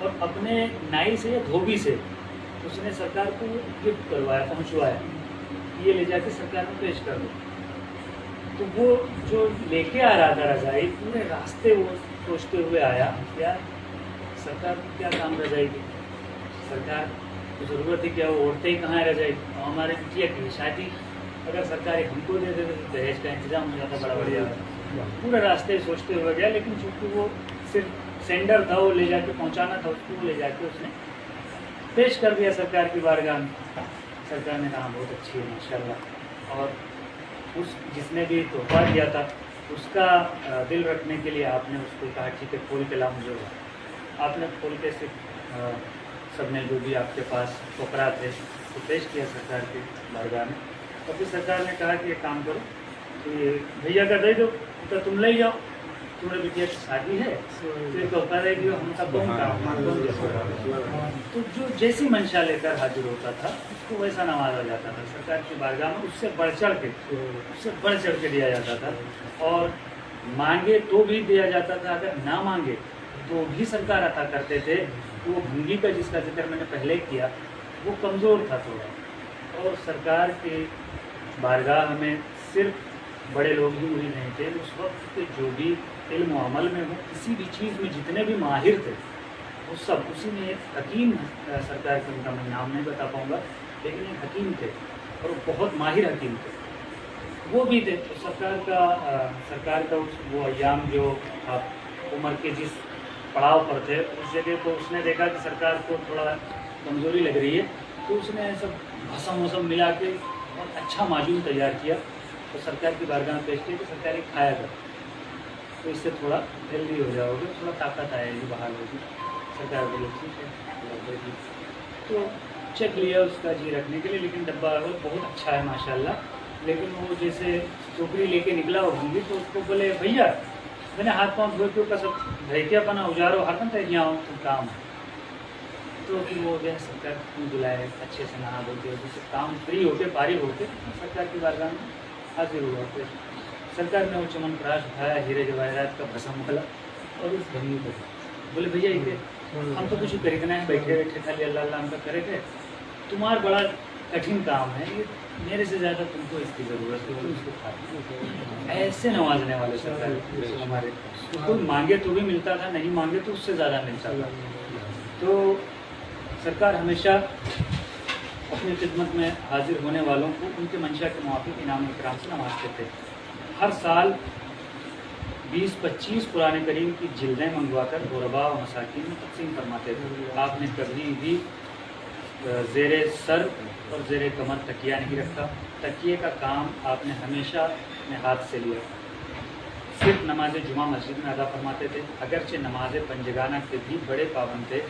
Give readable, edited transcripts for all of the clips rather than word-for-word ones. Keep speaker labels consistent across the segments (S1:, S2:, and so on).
S1: اور اپنے نائی سے یا دھوبی سے اس نے سرکار کو گفٹ کروایا، پہنچوایا، یہ لے جا کے سرکار میں پیش کر دو. تو وہ جو لے کے آ رہا تھا رضائی، پورے راستے وہ سوچتے ہوئے آیا کیا سرکار کو کیا کام رضائی کی، سرکار کو ضرورت ہے کیا، وہ عورتیں ہی کہاں رہ جائے گی، ہمارے بٹیا کی شادی اگر سرکار ہم کو دے دے تو دہیج کا انتظام ہو جاتا بڑا بڑھیا. پورے راستے سوچتے ہوئے گیا، لیکن چونکہ وہ صرف سینڈر تھا، وہ لے جا کے پہنچانا تھا اس کو، وہ لے جا کے اس نے پیش کر دیا سرکار کی بارگاہ میں. سرکار نے کہا بہت اچھی ہے ماشاء اللہ، اور اس جس نے بھی تحفہ دیا تھا اس کا دل رکھنے کے لیے آپ نے اس کو کہا ٹھیک ہے کھول کے لا مجھے. آپ نے کھول کے صرف سب نے جو بھی آپ کے پاس فقرا تھے تو پیش کیا سرکار کی بارگاہ میں. اور پھر سرکار نے کہا کہ ایک کام کرو کہ بھیا کا دے دو تو تم لے جاؤ، تمہارے بٹیا کی شادی ہے پھر تحفہ دے دیو، ہم سب کون کام. تو جو جیسی منشا لے کر حاضر ہوتا تھا اس کو ویسا نوازا جاتا تھا سرکار کی بارگاہ میں. اس سے بڑھ چڑھ کے دیا جاتا تھا، اور مانگے تو بھی دیا جاتا تھا، اگر نہ مانگے تو بھی سرکار عطا کرتے تھے. وہ بھنگی کا جس کا ذکر میں نے پہلے کیا وہ کمزور تھا تھوڑا، اور سرکار کے بارگاہ میں صرف بڑے لوگ ہی وہی نہیں تھے. اس وقت کے جو بھی علم و عمل میں ہو، کسی بھی چیز میں جتنے بھی ماہر تھے وہ سب اسی میں. ایک حکیم سرکار کے ان کا میں نام نہیں بتا پاؤں گا، لیکن ایک حکیم تھے اور بہت ماہر حکیم تھے، وہ بھی تھے. تو سرکار کا وہ ایام جو آپ عمر کے جس پڑاؤ پر تھے اس جگہ کو اس نے دیکھا کہ سرکار کو تھوڑا کمزوری لگ رہی ہے، تو اس نے سب بھسم وسم ملا کے اور اچھا معجون تیار کیا تو سرکار کی بارگاہ میں پیش کیا کہ سرکار ایک کھایا کر، تو اس سے تھوڑا ہیلدی ہو جاؤ گے، تھوڑا طاقت آئے گی، بحال ہوگی. سرکار بولے ٹھیک ہے. تو چیک لیا اس کا جی رکھنے کے لیے، لیکن ڈبہ بہت اچھا ہے ماشاء اللہ. لیکن وہ جیسے ٹوکری لے کے نکلا وہ بھنگی، تو اس کو بولے بھیا میں نے ہاتھ پاؤں دھوئے کے اوپر سب بھیکیا پنا اجارو ہاتھ میں تیریا ہوں تو کام ہے. تو پھر وہ جو ہے سرکار کو بلائے اچھے سے نہا دھو کے جیسے کام فری ہو کے فارغ ہو کے سرکار کی بارگاہ میں حاضر ہوا. پھر سرکار نے وہ چمن پراش اٹھایا، ہیرے جواہرات کا بھسم ملا اور اس بھنگی کو بولے بھیا یہ ہم تو کچھ خریدنا ہے، بیٹھے بیٹھے خالی اللہ اللہ ہم کا کرے تھے، تمہارا بڑا کٹھن کام ہے، یہ میرے سے زیادہ تم کو اس کی ضرورت ہے، تم اس کو کھا. ایسے نوازنے والے سرکار ہمارے، کوئی مانگے تو بھی ملتا تھا، نہیں مانگے تو اس سے زیادہ ملتا تھا. تو سرکار ہمیشہ اپنی خدمت میں حاضر ہونے والوں کو ان کے منشا کے موافق انعام اکرام سے نوازتے تھے. ہر سال 20-25 قرآن کریم کی جلدیں منگوا کر غرباء و مساکین میں تقسیم فرماتے تھے. آپ نے کبھی بھی زیر سر اور زیر کمر تکیہ نہیں رکھا. تکیے کا کام آپ نے ہمیشہ اپنے ہاتھ سے لیا. صرف نماز جمعہ مسجد میں ادا فرماتے تھے، اگرچہ نماز پنجگانہ کے بھی بڑے پابند تھے.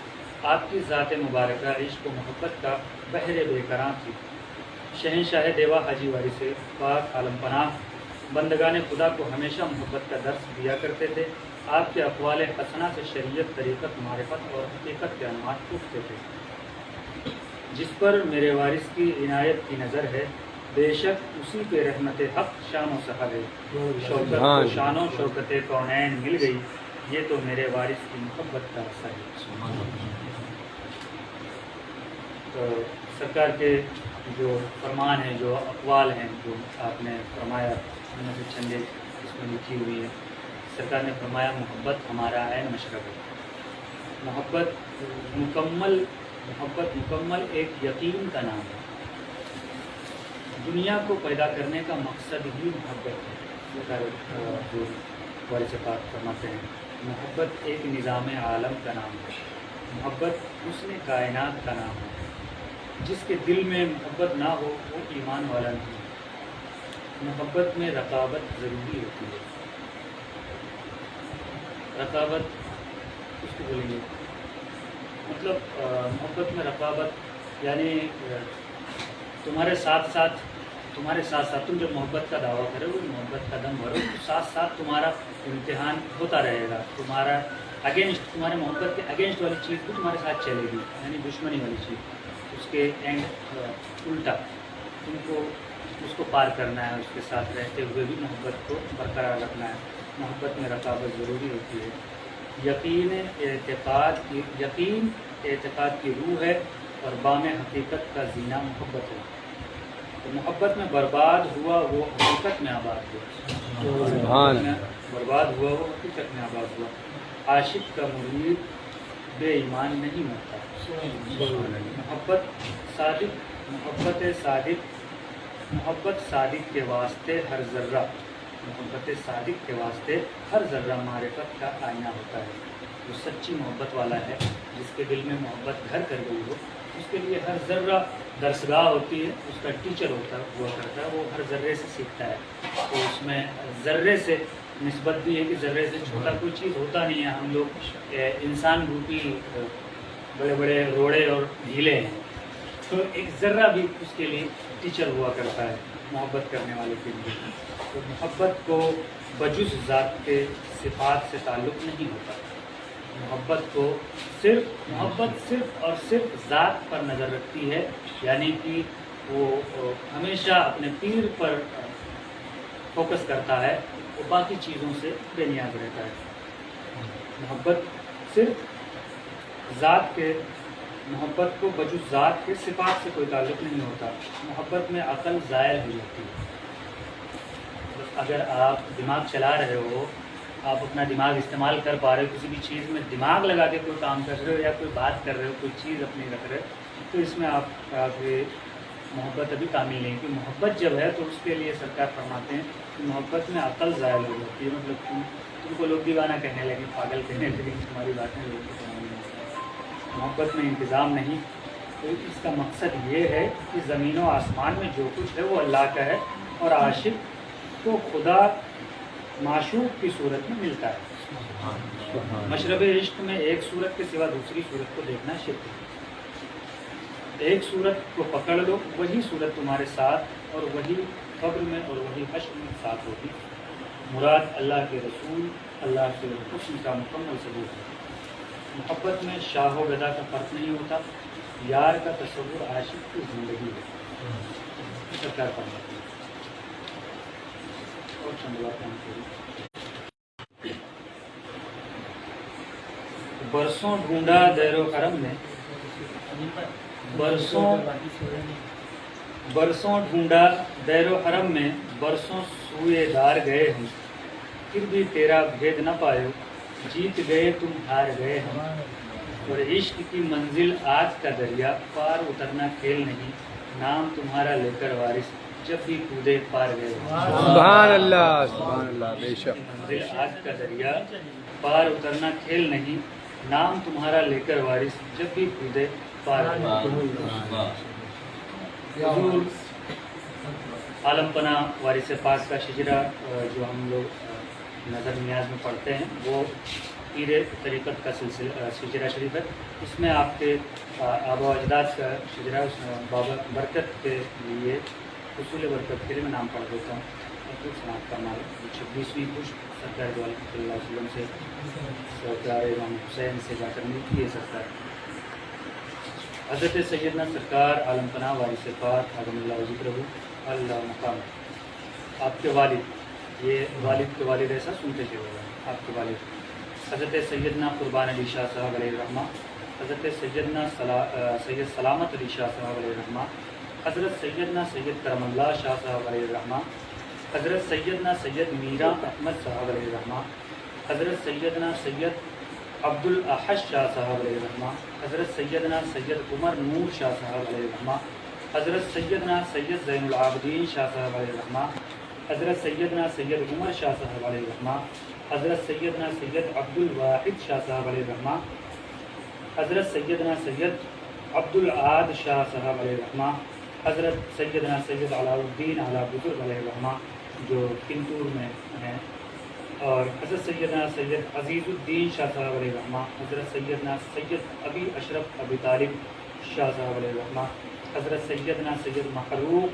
S1: آپ کی ذات مبارکہ عشق و محبت کا بحر بے کراں تھی. شہنشاہ دیوا حاجی وارث پاک عالم پناہ بندگان خدا کو ہمیشہ محبت کا درس دیا کرتے تھے. آپ کے اقوال حسنہ سے شریعت، طریقت، معرفت اور حقیقت کے عنوان اٹھتے تھے. جس پر میرے وارث کی عنایت کی نظر ہے، بے شک اسی پہ رحمت حق شان و سحر ہے. شوکت کو شان و شوکت کونین مل گئی، یہ تو میرے وارث کی محبت کا اثر ہے. تو سرکار کے جو فرمان ہیں، جو اقوال ہیں، جو آپ نے فرمایا ان میں سے چند اس میں لکھی ہوئی ہے. سرکار نے فرمایا محبت ہمارا عین مشرب ہے. محبت مکمل ایک یقین کا نام ہے. دنیا کو پیدا کرنے کا مقصد ہی محبت ہے. سرکار جو وارث پاک فرماتے ہیں محبت ایک نظام عالم کا نام ہے. محبت حسن کائنات کا نام ہے. جس کے دل میں محبت نہ ہو وہ ایمان والا نہیں. محبت میں رقابت ضروری ہوتی ہے. رقابت اس کو بولیں گے مطلب محبت میں رقابت یعنی تمہارے ساتھ ساتھ تم جب محبت کا دعویٰ کرو، وہ محبت کا دم بھرو، تو ساتھ ساتھ تمہارا امتحان ہوتا رہے گا. تمہارا اگینسٹ، تمہارے محبت کے اگینسٹ والی چیز بھی تمہارے ساتھ چلے گی، یعنی دشمنی والی چیز، اس کے اینڈ الٹا تم کو اس کو پار کرنا ہے. اس کے ساتھ رہتے ہوئے بھی محبت کو برقرار رکھنا ہے. محبت میں رقابت ضروری ہوتی ہے. یقین اعتقاد کی روح ہے اور بام حقیقت کا زینہ محبت ہے. تو محبت میں برباد ہوا وہ حقیقت میں آباد ہوا.
S2: سبحان
S1: برباد ہوا وہ حقیقت میں آباد ہوا. عاشق کا مرید بے ایمان نہیں مرتا. محبت صادق کے واسطے ہر ذرہ معرفت کا آئینہ ہوتا ہے. جو سچی محبت والا ہے، جس کے دل میں محبت گھر کر گئی ہو، اس کے لیے ہر ذرہ درسگاہ ہوتی ہے، اس کا ٹیچر ہوا کرتا ہے. وہ ہر ذرے سے سیکھتا ہے. تو اس میں ذرے سے نسبت بھی ہے کہ ذرے سے چھوٹا کوئی چیز ہوتا نہیں ہے. ہم لوگ انسان روپی بڑے بڑے روڑے اور ڈھیلے ہیں، تو ایک ذرہ بھی اس کے لیے ٹیچر ہوا کرتا ہے محبت کرنے والے کے لیے. تو محبت کو بجز ذات کے صفات سے تعلق نہیں ہوتا. محبت صرف اور صرف ذات پر نظر رکھتی ہے، یعنی کہ وہ ہمیشہ اپنے پیر پر فوکس کرتا ہے، وہ باقی چیزوں سے بے نیاز رہتا ہے. محبت کو بجز ذات کے صفات سے کوئی تعلق نہیں ہوتا. محبت میں عقل ظاہر ہو جاتی ہے. اگر آپ دماغ چلا رہے ہو، آپ اپنا دماغ استعمال کر پا رہے ہو، کسی بھی چیز میں دماغ لگا کے کوئی کام کر رہے ہو یا کوئی بات کر رہے ہو، کوئی چیز اپنی رکھ رہے ہو، تو اس میں آپ محبت ابھی کامل نہیں. کہ محبت جب ہے تو اس کے لیے سرکار فرماتے ہیں کہ محبت میں عقل ظاہر ہو جاتی ہے. مطلب تم کو لوگ دیوانہ کہنے لگے، پاگل کہنے لگے، تمہاری باتیں لوگوں کو سمجھ نہیں آتی. محبت میں انتظام نہیں. تو اس کا مقصد یہ ہے کہ زمین و آسمان میں جو کچھ ہے وہ اللہ کا ہے، اور عاشق کو خدا معشوق کی صورت میں ملتا ہے. مشرب عشق میں ایک صورت کے سوا دوسری صورت کو دیکھنا شرک ہے. ایک صورت کو پکڑ لو، وہی صورت تمہارے ساتھ، اور وہی قبر میں اور وہی حشر میں ساتھ ہوگی. مراد اللہ کے رسول، اللہ کے حسن کا مکمل ثبوت ہے. محبت میں شاہ و گدا کا فرق نہیں ہوتا. یار کا تصور عاشق کی زندگی ہے. سرکار فرماتے ہیں. اور چند باتیں ہم کریں. برسوں ڈھونڈا دیر و حرم میں، برسوں ڈھونڈا دیر و حرم میں، برسوں سوئے دار گئے ہم، پھر بھی تیرا بھید نہ پائے. جیت گئے تم ہار گئے ہم، اور عشق کی منزل آج کا دریا، پار اترنا کھیل نہیں، نام تمہارا لے کر وارث جب بھی کودے پار گئے.
S2: سبحان اللہ، سبحان اللہ. بے شک.
S1: منزل آج کا دریا، پار اترنا کھیل نہیں، نام تمہارا لے کر وارث جب بھی کودے پار گئے. حضور عالم پناہ وارث پاک کا شجرہ جو ہم لوگ نظر نیاز میں پڑھتے ہیں، وہ پیر طریقت کا شجرہ شریف ہے. اس میں آپ کے آبا و اجداد کا شجرہ، اس میں بابا برکت کے لیے، حصول برکت کے لیے میں نام پڑھ دیتا ہوں. سنات کا نام 26ویں پشت سرکار دو علیہ وسلم سے، سرکار امام حسین سے جا کر ملتی ہے. سرکار حضرت سیدنا سرکار عالم پناہ وارث پاک اعظم اللہ ذکرہ اللہ مقام، آپ کے والد، یہ والد کے والد ایسا سنتے تھے. آپ کے والد حضرت سیدنا قربان علی شاہ صاحب علیہ الرحمہ، حضرت سیدنا سید سلامت علی شاہ صاحب علیہ الرحمہ، حضرت سیدنا سید کرم اللہ شاہ صاحب علیہ الرحمہ، حضرت سیدنا سید میرا احمد صاحب علیہ الرحمہ، حضرت سیدنا سید عبد الاحد شاہ صاحب علیہ الرحمہ، حضرت سیدنا سید عمر نور شاہ صاحب علیہ الرحمہ، حضرت سیدنا سید زین العابدین شاہ صاحب علیہ الرحمہ، حضرت سیدنا سید عمر شاہ صاحب علیہ الرحمہ، حضرت سیدنا سید عبد الواحد شاہ صاحب علیہ الرحمہ، حضرت سیدنا سید عبد العاد شاہ صاحب علیہ الرحمہ، حضرت سیدنا سید علاء الدین اعلیٰ بزرگ علیہ الرحمہ جو کنتور میں ہیں، اور حضرت سیدنا سید عزیز الدین شاہ صاحب علیہ الرحمہ، حضرت سیدنا سید ابی اشرف ابی طالب شاہ صاحب علیہ الرحمہ، حضرت سیدنا سید محروق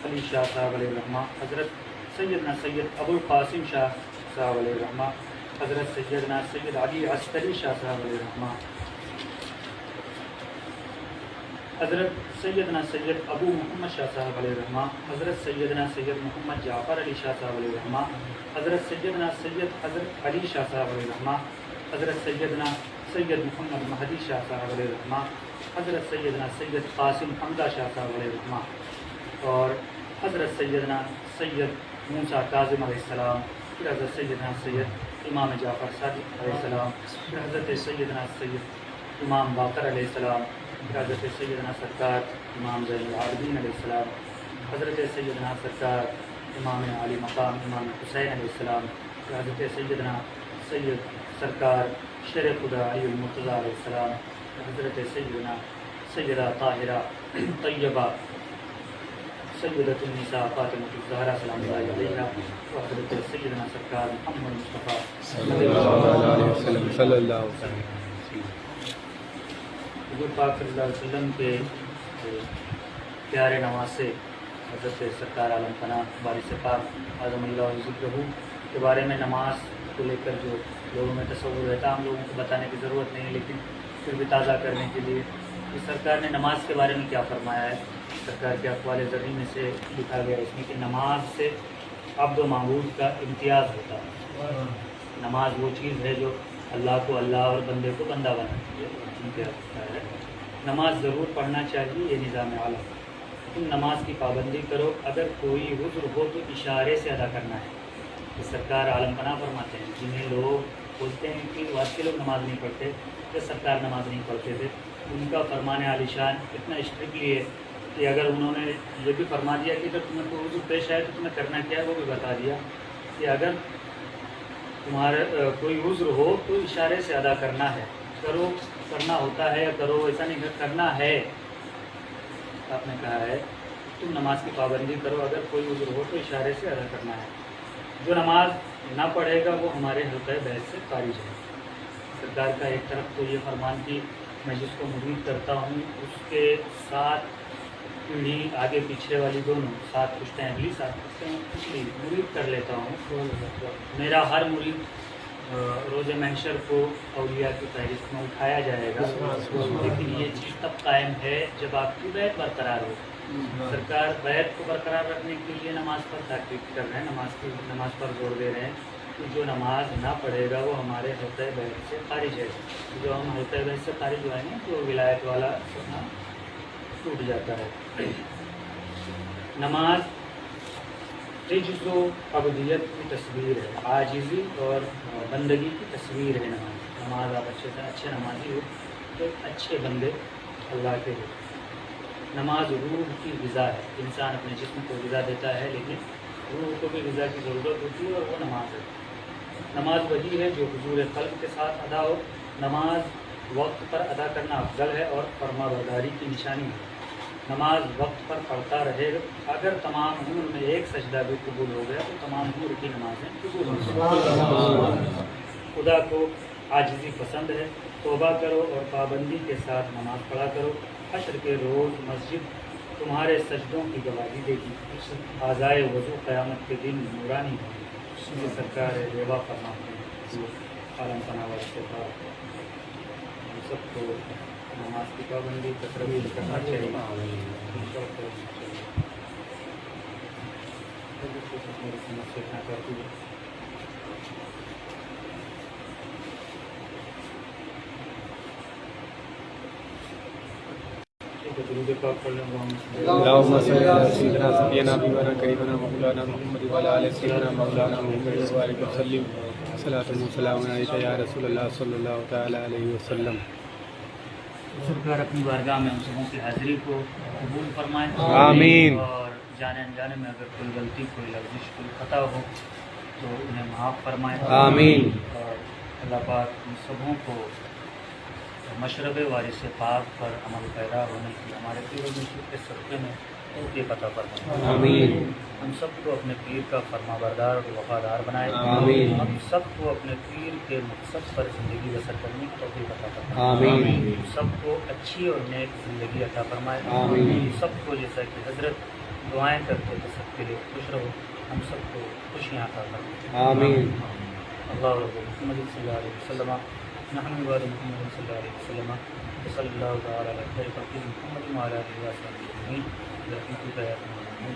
S1: علی شاہ صاحب علیہ الرحمہ، حضرت سیدنا سید ابو القاسم شاہ صاحب علیہ الرحمہ، حضرت سیدنا سید علی عسکری شاہ صاحب علیہ الرحمہ، حضرت سیدنا سید ابو محمد شاہ صاحب علیہ الرحمہ، حضرت سیدنا سید محمد جعفر علی شاہ صاحب علیہ الرحمہ، حضرت سیدنا سید حضرت علی شاہ صاحب علیہ الرحمہ، حضرت سیدنا سید محمد مہدی شاہ صاحب علیہ الرحمہ، حضرت سیدنا سید قاسم حمدہ شاہ صاحب علیہ الرحمہ، اور حضرت سیدنا سید موسیٰ کاظم علیہ السلام، پھر حضرت سیدنا سید امام جعفر صادق علیہ السلام، پھر حضرت سیدنا سید امام باقر علیہ السلام، پھر حضرت سیدنا سرکار امام زین العابدین علیہ السلام، حضرت سیدنا سرکار امام علی مقام امام حسین علیہ السلام، پھر حضرت سیدنا سید سرکار شیر خدا علی المرتضیٰ علیہ السلام، حضرت سیدنا سیدہ طاہرہ طیبہ سیدۃ النساء فاطمہ الزہرا سلام اللہ علیہا، و حضرت سیدنا سرکار محمد مصطفیٰ
S2: صلی اللہ علیہ وسلم
S1: حضور پاک صلی اللہ علیہ وسلم کے پیارے نواسے حضرت سرکار عالم پناہ وارث پاک اعظم اللہ ذکرہ کے بارے میں نماز کو لے کر جو لوگوں میں تصور رہتا ہم لوگوں کو بتانے کی ضرورت نہیں، لیکن پھر بھی تازہ کرنے کے لیے کہ سرکار نے نماز کے بارے میں کیا فرمایا ہے۔ سرکار کے اقوال ذرعی میں سے لکھا گیا اس میں کہ نماز سے عبد و معبود کا امتیاز ہوتا ہے۔ نماز وہ چیز ہے جو اللہ کو اللہ اور بندے کو بندہ بناتی ہے، امتیاز ہوتا ہے۔ نماز ضرور پڑھنا چاہیے، یہ نظام عالم۔ تم نماز کی پابندی کرو، اگر کوئی عذر ہو تو اشارے سے ادا کرنا ہے۔ کہ سرکار عالم پناہ فرماتے ہیں جنہیں لوگ بولتے ہیں کہ آج کے لوگ نماز نہیں پڑھتے، کہ سرکار نماز نہیں پڑھتے تھے، ان کا فرمان عالی شان اتنا اسٹرکٹلی ہے کہ اگر انہوں نے یہ بھی فرما دیا کہ اگر تمہیں کوئی عذر پیش آئے تو تمہیں کرنا کیا ہے، وہ بھی بتا دیا کہ اگر تمہارے کوئی عذر ہو تو اشارے سے ادا کرنا ہے، کرو، کرنا ہوتا ہے یا کرو، ایسا نہیں کرنا ہے۔ آپ نے کہا ہے تم نماز کی پابندی کرو، اگر کوئی عذر ہو تو اشارے سے ادا کرنا ہے۔ جو نماز نہ پڑھے گا وہ ہمارے حلقہ بیعت سے خارج ہے۔ سرکار کا ایک طرف تو یہ فرمان کہ میں جس کو مرید کرتا ہوں اس کے ساتھ پیڑھی آگے پیچھے والی دونوں ساتھ پشتیں اگلی ساتھ پشتیں پچھلی مرید کر لیتا ہوں۔ میرا ہر مرید روز محشر کو اولیاء کی فہرست میں اٹھایا جائے گا، لیکن یہ چیز تب قائم ہے جب آپ کی بیعت برقرار ہو۔ سرکار بیعت کو برقرار رکھنے کے لیے نماز پر تاکید کر رہے ہیں، نماز پر زور دے رہے ہیں کہ جو نماز نہ پڑھے گا وہ ہمارے حلقہ بیعت سے خارج ہے۔ جو ہم حلقہ بیعت سے خارج ہوئے ہیں تو ولایت والا سپنا ٹوٹ جاتا ہے۔ نماز عجز و عبودیت کی تصویر ہے، عاجزی اور بندگی کی تصویر ہے نماز آپ اچھے نمازی ہو تو اچھے بندے اللہ کے ہو۔ نماز روح کی غذا ہے، انسان اپنے جسم کو غذا دیتا ہے لیکن روح کو بھی غذا کی ضرورت ہوتی ہے اور وہ نماز ہے۔ نماز وہی ہے جو حضور قلب کے ساتھ ادا ہو۔ نماز وقت پر ادا کرنا افضل ہے اور فرما برداری کی نشانی ہے۔ نماز وقت پر پڑھتا رہے، اگر تمام عمر میں ایک سجدہ بھی قبول ہو گیا تو تمام عمر کی نمازیں قبول ہو گئی۔ خدا کو عاجزی پسند ہے، توبہ کرو اور پابندی کے ساتھ نماز پڑھا کرو۔ حشر کے روز مسجد تمہارے سجدوں کی گواہی دے گی، اعضائے وضو قیامت کے دن نورانی ہوگی۔ یہ سرکار ریوا فرماتے ہیں عالم پناہ وارث پاک۔ ہم سب کو نماز کی پابندی کا ترغیب کرنا چاہیے۔
S2: اللهم صل على سيدنا سيدنا حبيبنا كريمنا مولانا محمد وعلى ال سيدنا مولانا محمد وبارك وسلم صلاة وسلام عليك يا رسول الله صلی اللہ تعالی علیہ وسلم۔
S1: سرکار اپنی بارگاہ میں ہم سبوں کی حاضری کو قبول فرمائیں،
S2: آمین۔
S1: اور جانے انجانے میں اگر کوئی غلطی، کوئی لفظ، کوئی خطا ہو تو انہیں معاف فرمائیں،
S2: آمین۔
S1: اور اللہ پاک ہم سبوں کو مشرب وارث پاک پر عمل پیدا ہونے کی ہمارے پیر و مرشد کے صدقے میں توفیق عطا فرمائیں،
S2: آمین۔
S1: ہم سب کو اپنے پیر کا فرما بردار اور وفادار بنائے،
S2: آمین۔
S1: ہم سب کو اپنے پیر کے مقصد پر زندگی بسر کرنے کی توفیق عطا فرمائے،
S2: آمین۔
S1: ہم سب کو اچھی اور نیک زندگی عطا فرمائے،
S2: آمین۔
S1: ہم سب کو جیسا کہ حضرت دعائیں کرتے تھے سب کے لیے خوش رہو، ہم سب کو خوشیاں عطا فرمائے،
S2: آمین۔
S1: اللہ رب محمد صلی اللہ علیہ وسلم نحن بعد محمد صلی اللہ علیہ وسلم صلی اللہ تعالی علیہ خیر خلق محمد وعلی آلہ وصحبہ اجمعین برحمتک یا ارحم الراحمین۔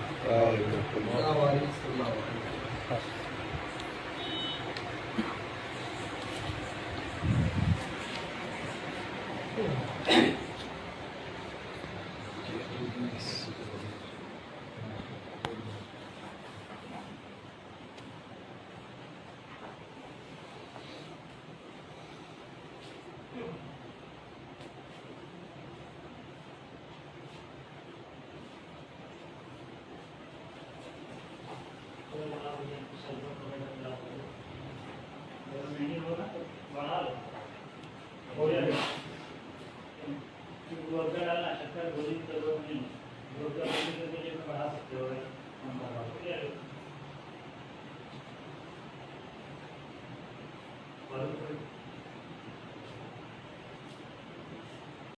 S1: Baru